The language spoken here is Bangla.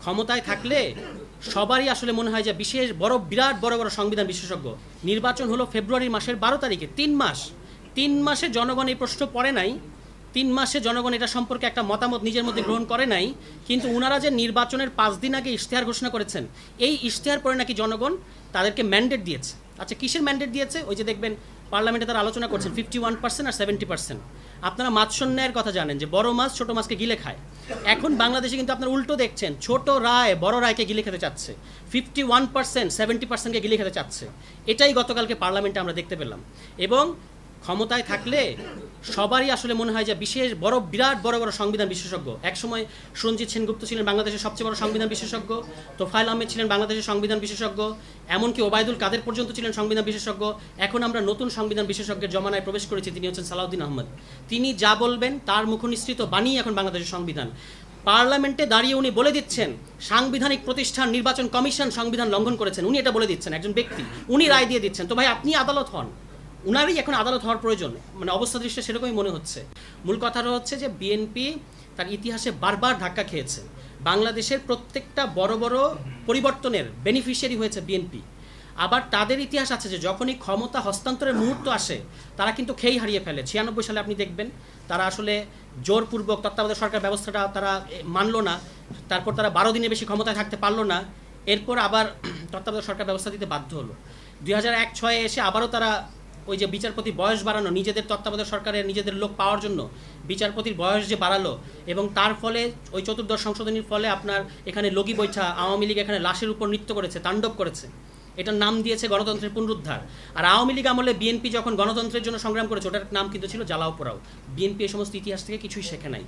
ক্ষমতায় থাকলে সবারই আসলে মনে হয় যে বিশেষ বিরাট বড় বড় সংবিধান বিশেষজ্ঞ। নির্বাচন হলো ফেব্রুয়ারি মাসের 12 তারিখে, 3 মাসে জনগণ এই প্রশ্ন পড়ে নাই, 3 মাসে জনগণ এটা সম্পর্কে একটা মতামত নিজের মধ্যে গ্রহণ করে নাই। কিন্তু ওনারা যে নির্বাচনের 5 দিন আগে ইশতেহার ঘোষণা করেছেন, এই ইশতেহার পরে নাকি জনগণ তাদেরকে ম্যান্ডেট দিয়েছে। আচ্ছা, কিসের ম্যান্ডেট দিয়েছে? ওই যে দেখবেন পার্লামেন্টে তারা আলোচনা করছেন 51% আর 70%। আপনারা মাছ ন্যায়ের কথা জানেন যে বড় মাছ ছোট মাছকে গিলে খায়। এখন বাংলাদেশে কিন্তু আপনার উল্টো দেখছেন, ছোট রায় বড় রায়কে গিলে খেতে চাচ্ছে, 51% 70%কে গিলে খেতে চাচ্ছে। এটাই গতকালকে পার্লামেন্টে আমরা দেখতে পেলাম। এবং ক্ষমতায় থাকলে সবারই আসলে মনে হয় যে বিরাট বড় বড় সংবিধান বিশেষজ্ঞ। একসময় সঞ্জিত সেনগুপ্ত ছিলেন বাংলাদেশের সবচেয়ে বড় সংবিধান বিশেষজ্ঞ, তোফায়েল আহমেদ ছিলেন বাংলাদেশের সংবিধান বিশেষজ্ঞ, এমনকি ওবায়দুল কাদের পর্যন্ত ছিলেন সংবিধান বিশেষজ্ঞ। এখন আমরা নতুন সংবিধান বিশেষজ্ঞের জমানায় প্রবেশ করেছি, তিনি হচ্ছেন সালাউদ্দিন আহমদ। তিনি যা বলবেন তার মুখনিসৃত বাণী এখন বাংলাদেশের সংবিধান। পার্লামেন্টে দাঁড়িয়ে উনি বলে দিচ্ছেন সাংবিধানিক প্রতিষ্ঠান নির্বাচন কমিশন সংবিধান লঙ্ঘন করেছেন, উনি এটা বলে দিচ্ছেন, একজন ব্যক্তি, উনি রায় দিয়ে দিচ্ছেন। তো ভাই, আপনি আদালত হন, উনারই এখন আদালত হওয়ার প্রয়োজন, মানে অবস্থা দৃষ্টিতে সেরকমই মনে হচ্ছে। মূল কথাটা হচ্ছে যে বিএনপি তার ইতিহাসে বারবার ধাক্কা খেয়েছে। বাংলাদেশের প্রত্যেকটা বড় বড় পরিবর্তনের বেনিফিশিয়ারি হয়েছে বিএনপি। আবার তাদের ইতিহাস আছে যে যখনই ক্ষমতা হস্তান্তরের মুহূর্ত আসে তারা কিন্তু খেই হারিয়ে ফেলে। 96 সালে আপনি দেখবেন তারা আসলে জোরপূর্বক তত্ত্বাবধায়ক সরকার ব্যবস্থাটা তারা মানলো না, তারপর তারা 12 দিনের বেশি ক্ষমতায় থাকতে পারলো না, এরপর আবার তত্ত্বাবধায়ক সরকার ব্যবস্থা দিতে বাধ্য হলো। 2001-06 এসে আবারও তারা ওই যে বিচারপতি বয়স বাড়ানো, নিজেদের তত্ত্বাবধায়ক সরকারের নিজেদের লোক পাওয়ার জন্য বিচারপতির বয়স যে বাড়ালো, এবং তার ফলে ওই 14দশ সংশোধনীর ফলে আপনার এখানে লগি বৈঠা, আওয়ামী লীগ এখানে লাশের উপর নৃত্য করেছে, তাণ্ডব করেছে। এটার নাম দিয়েছে গণতন্ত্রের পুনরুদ্ধার। আর আওয়ামী লীগ আমলে বিএনপি যখন গণতন্ত্রের জন্য সংগ্রাম করেছে, ওটার নাম কিন্তু ছিল জ্বালাও পোড়াও। বিএনপি এই সমস্ত ইতিহাস থেকে কিছুই শেখে নাই।